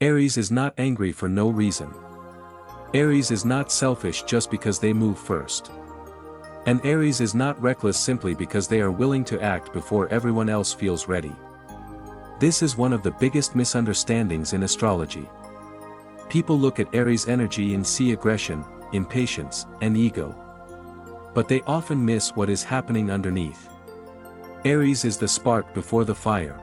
Aries is not angry for no reason. Aries is not selfish just because they move first. And Aries is not reckless simply because they are willing to act before everyone else feels ready. This is one of the biggest misunderstandings in astrology. People look at Aries energy and see aggression, impatience, and ego. But they often miss what is happening underneath. Aries is the spark before the fire.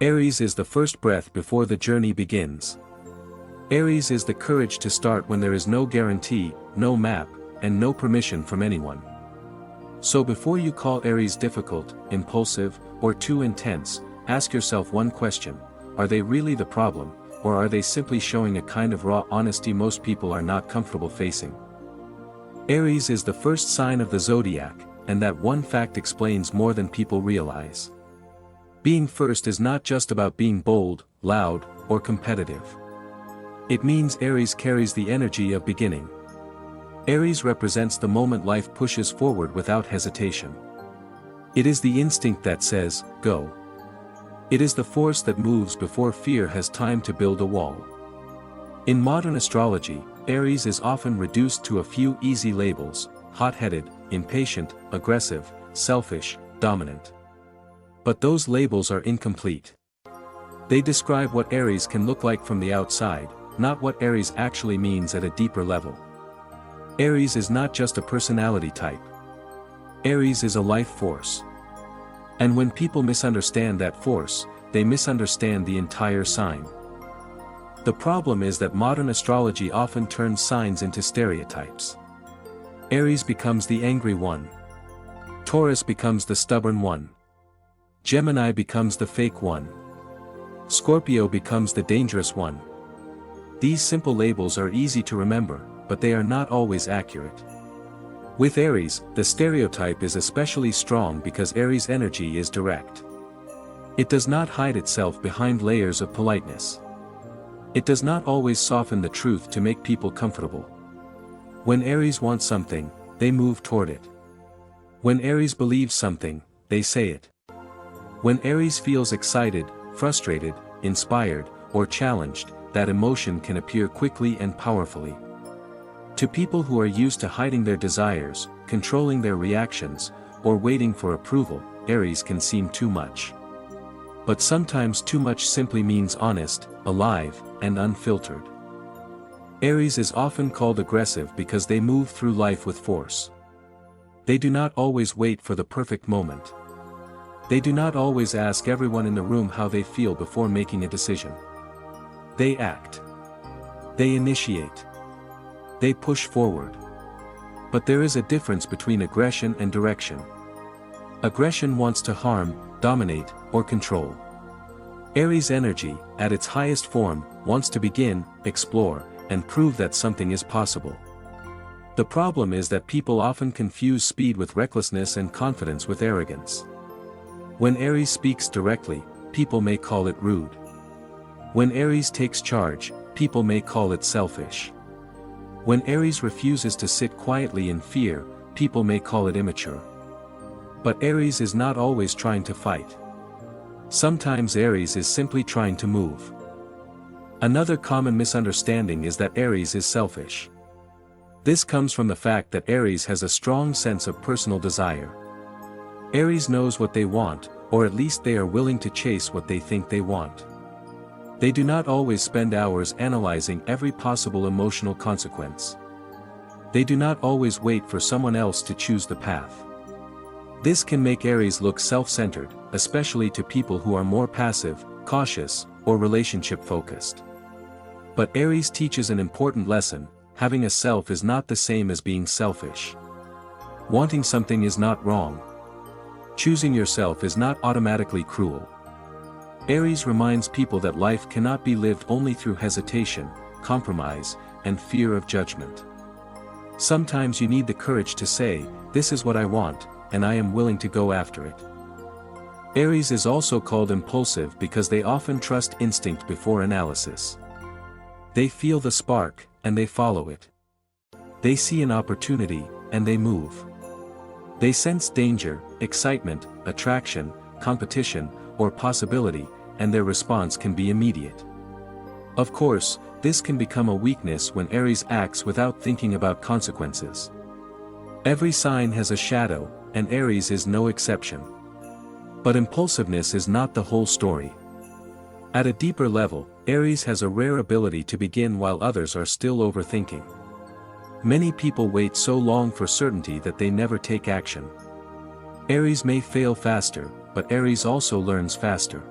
Aries is the first breath before the journey begins. Aries is the courage to start when there is no guarantee, no map, and no permission from anyone. So before you call Aries difficult, impulsive, or too intense, ask yourself one question: are they really the problem, or are they simply showing a kind of raw honesty most people are not comfortable facing? Aries is the first sign of the zodiac, and that one fact explains more than people realize. Being first is not just about being bold, loud, or competitive. It means Aries carries the energy of beginning. Aries represents the moment life pushes forward without hesitation. It is the instinct that says, go. It is the force that moves before fear has time to build a wall. In modern astrology, Aries is often reduced to a few easy labels: hot-headed, impatient, aggressive, selfish, dominant. But those labels are incomplete. They describe what Aries can look like from the outside, not what Aries actually means at a deeper level. Aries is not just a personality type. Aries is a life force. And when people misunderstand that force, they misunderstand the entire sign. The problem is that modern astrology often turns signs into stereotypes. Aries becomes the angry one. Taurus becomes the stubborn one. Gemini becomes the fake one. Scorpio becomes the dangerous one. These simple labels are easy to remember, but they are not always accurate. With Aries, the stereotype is especially strong because Aries' energy is direct. It does not hide itself behind layers of politeness. It does not always soften the truth to make people comfortable. When Aries wants something, they move toward it. When Aries believes something, they say it. When Aries feels excited, frustrated, inspired, or challenged, that emotion can appear quickly and powerfully. To people who are used to hiding their desires, controlling their reactions, or waiting for approval, Aries can seem too much. But sometimes too much simply means honest, alive, and unfiltered. Aries is often called aggressive because they move through life with force. They do not always wait for the perfect moment. They do not always ask everyone in the room how they feel before making a decision. They act. They initiate. They push forward. But there is a difference between aggression and direction. Aggression wants to harm, dominate, or control. Aries energy, at its highest form, wants to begin, explore, and prove that something is possible. The problem is that people often confuse speed with recklessness and confidence with arrogance. When Aries speaks directly, people may call it rude. When Aries takes charge, people may call it selfish. When Aries refuses to sit quietly in fear, people may call it immature. But Aries is not always trying to fight. Sometimes Aries is simply trying to move. Another common misunderstanding is that Aries is selfish. This comes from the fact that Aries has a strong sense of personal desire. Aries knows what they want, or at least they are willing to chase what they think they want. They do not always spend hours analyzing every possible emotional consequence. They do not always wait for someone else to choose the path. This can make Aries look self-centered, especially to people who are more passive, cautious, or relationship-focused. But Aries teaches an important lesson: having a self is not the same as being selfish. Wanting something is not wrong. Choosing yourself is not automatically cruel. Aries reminds people that life cannot be lived only through hesitation, compromise, and fear of judgment. Sometimes you need the courage to say, "This is what I want, and I am willing to go after it." Aries is also called impulsive because they often trust instinct before analysis. They feel the spark, and they follow it. They see an opportunity, and they move. They sense danger, excitement, attraction, competition, or possibility, and their response can be immediate. Of course, this can become a weakness when Aries acts without thinking about consequences. Every sign has a shadow, and Aries is no exception. But impulsiveness is not the whole story. At a deeper level, Aries has a rare ability to begin while others are still overthinking. Many people wait so long for certainty that they never take action. Aries may fail faster, but Aries also learns faster.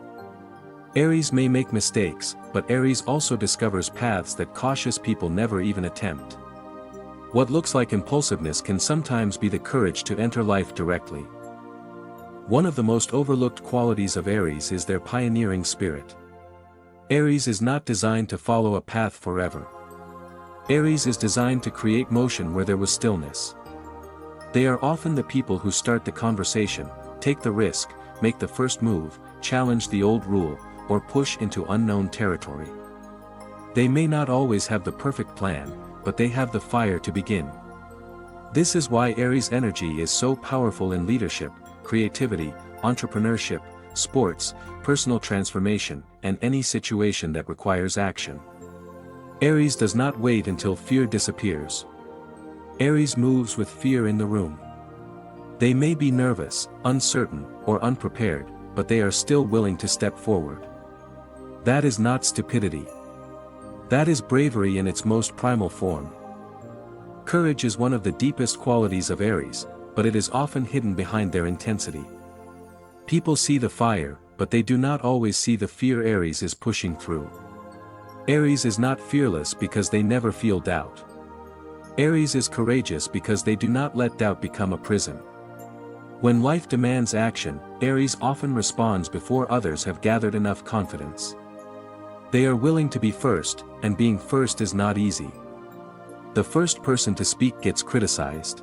Aries may make mistakes, but Aries also discovers paths that cautious people never even attempt. What looks like impulsiveness can sometimes be the courage to enter life directly. One of the most overlooked qualities of Aries is their pioneering spirit. Aries is not designed to follow a path forever. Aries is designed to create motion where there was stillness. They are often the people who start the conversation, take the risk, make the first move, challenge the old rule, or push into unknown territory. They may not always have the perfect plan, but they have the fire to begin. This is why Aries energy is so powerful in leadership, creativity, entrepreneurship, sports, personal transformation, and any situation that requires action. Aries does not wait until fear disappears. Aries moves with fear in the room. They may be nervous, uncertain, or unprepared, but they are still willing to step forward. That is not stupidity. That is bravery in its most primal form. Courage is one of the deepest qualities of Aries, but it is often hidden behind their intensity. People see the fire, but they do not always see the fear Aries is pushing through. Aries is not fearless because they never feel doubt. Aries is courageous because they do not let doubt become a prison. When life demands action, Aries often responds before others have gathered enough confidence. They are willing to be first, and being first is not easy. The first person to speak gets criticized.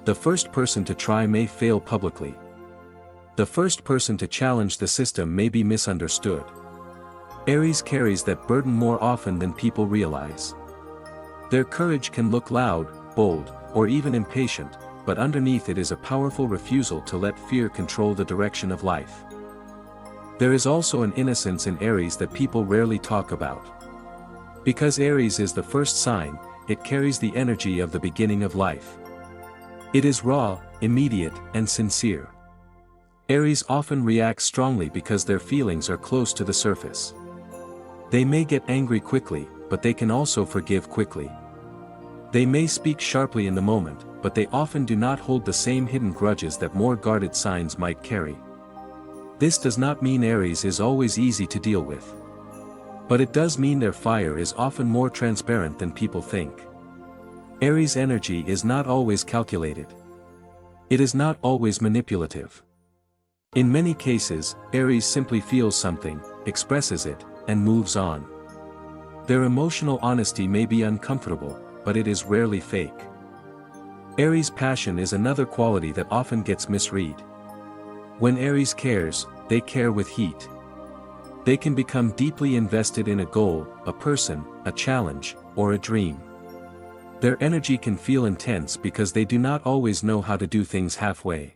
The first person to try may fail publicly. The first person to challenge the system may be misunderstood. Aries carries that burden more often than people realize. Their courage can look loud, bold, or even impatient, but underneath it is a powerful refusal to let fear control the direction of life. There is also an innocence in Aries that people rarely talk about. Because Aries is the first sign, it carries the energy of the beginning of life. It is raw, immediate, and sincere. Aries often reacts strongly because their feelings are close to the surface. They may get angry quickly, but they can also forgive quickly. They may speak sharply in the moment, but they often do not hold the same hidden grudges that more guarded signs might carry. This does not mean Aries is always easy to deal with. But it does mean their fire is often more transparent than people think. Aries energy is not always calculated. It is not always manipulative. In many cases, Aries simply feels something, expresses it, and moves on. Their emotional honesty may be uncomfortable, but it is rarely fake. Aries passion is another quality that often gets misread. When Aries cares, they care with heat. They can become deeply invested in a goal, a person, a challenge, or a dream. Their energy can feel intense because they do not always know how to do things halfway.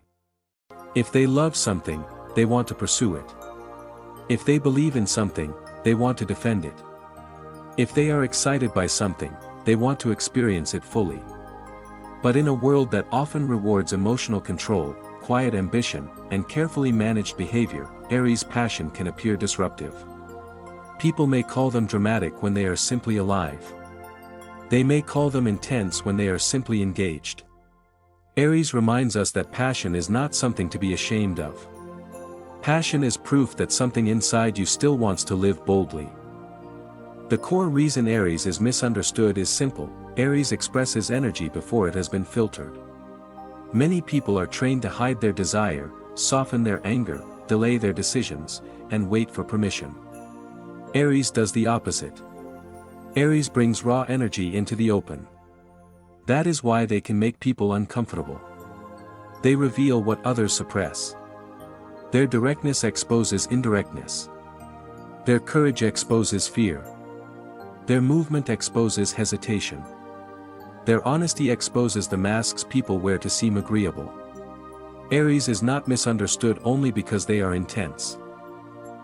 If they love something, they want to pursue it. If they believe in something, they want to defend it. If they are excited by something, they want to experience it fully. But in a world that often rewards emotional control, quiet ambition, and carefully managed behavior, Aries passion can appear disruptive. People may call them dramatic when they are simply alive. They may call them intense when they are simply engaged. Aries reminds us that passion is not something to be ashamed of. Passion is proof that something inside you still wants to live boldly. The core reason Aries is misunderstood is simple: Aries expresses energy before it has been filtered. Many people are trained to hide their desire, soften their anger, delay their decisions, and wait for permission. Aries does the opposite. Aries brings raw energy into the open. That is why they can make people uncomfortable. They reveal what others suppress. Their directness exposes indirectness. Their courage exposes fear. Their movement exposes hesitation. Their honesty exposes the masks people wear to seem agreeable. Aries is not misunderstood only because they are intense.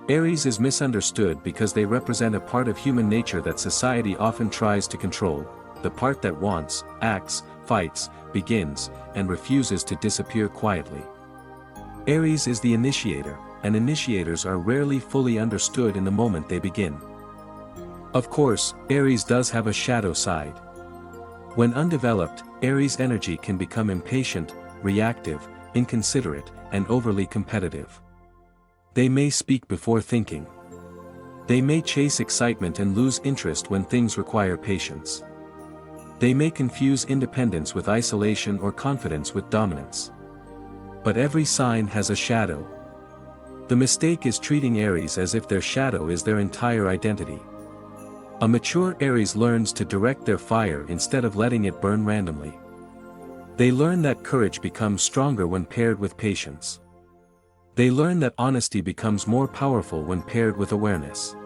Aries is misunderstood because they represent a part of human nature that society often tries to control, the part that wants, acts, fights, begins, and refuses to disappear quietly. Aries is the initiator, and initiators are rarely fully understood in the moment they begin. Of course, Aries does have a shadow side. When undeveloped, Aries energy can become impatient, reactive, inconsiderate, and overly competitive. They may speak before thinking. They may chase excitement and lose interest when things require patience. They may confuse independence with isolation or confidence with dominance. But every sign has a shadow. The mistake is treating Aries as if their shadow is their entire identity. A mature Aries learns to direct their fire instead of letting it burn randomly. They learn that courage becomes stronger when paired with patience. They learn that honesty becomes more powerful when paired with awareness.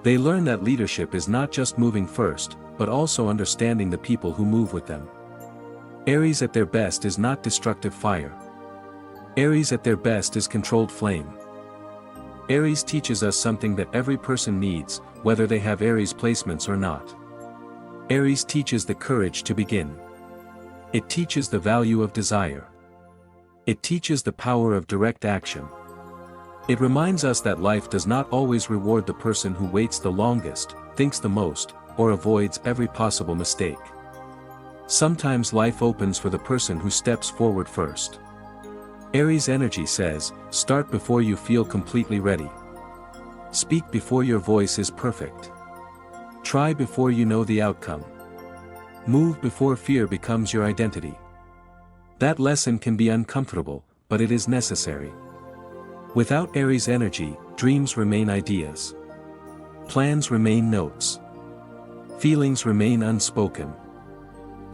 They learn that leadership is not just moving first, but also understanding the people who move with them. Aries at their best is not destructive fire. Aries at their best is controlled flame. Aries teaches us something that every person needs, whether they have Aries placements or not. Aries teaches the courage to begin. It teaches the value of desire. It teaches the power of direct action. It reminds us that life does not always reward the person who waits the longest, thinks the most, or avoids every possible mistake. Sometimes life opens for the person who steps forward first. Aries energy says, start before you feel completely ready. Speak before your voice is perfect. Try before you know the outcome. Move before fear becomes your identity. That lesson can be uncomfortable, but it is necessary. Without Aries energy, dreams remain ideas. Plans remain notes. Feelings remain unspoken.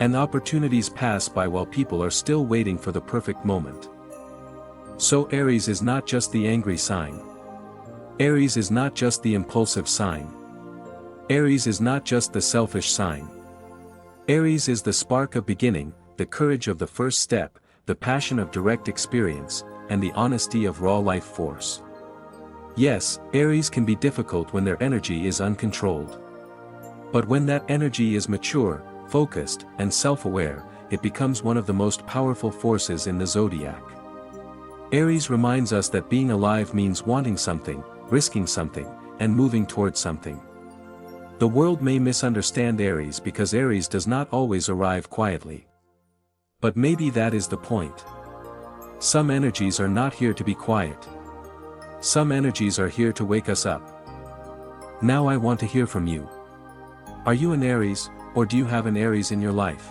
And opportunities pass by while people are still waiting for the perfect moment. So Aries is not just the angry sign. Aries is not just the impulsive sign. Aries is not just the selfish sign. Aries is the spark of beginning, the courage of the first step, the passion of direct experience, and the honesty of raw life force. Yes, Aries can be difficult when their energy is uncontrolled. But when that energy is mature, focused, and self-aware, it becomes one of the most powerful forces in the zodiac. Aries reminds us that being alive means wanting something, risking something, and moving towards something. The world may misunderstand Aries because Aries does not always arrive quietly. But maybe that is the point. Some energies are not here to be quiet. Some energies are here to wake us up. Now I want to hear from you. Are you an Aries, or do you have an Aries in your life?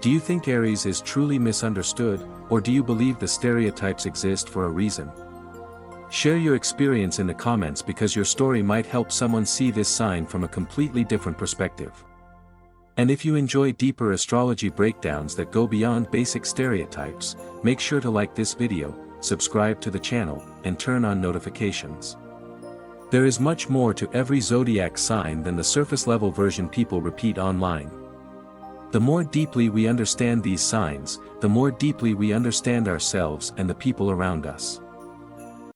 Do you think Aries is truly misunderstood, or do you believe the stereotypes exist for a reason? Share your experience in the comments because your story might help someone see this sign from a completely different perspective. And if you enjoy deeper astrology breakdowns that go beyond basic stereotypes, make sure to like this video, subscribe to the channel, and turn on notifications. There is much more to every zodiac sign than the surface-level version people repeat online. The more deeply we understand these signs, the more deeply we understand ourselves and the people around us.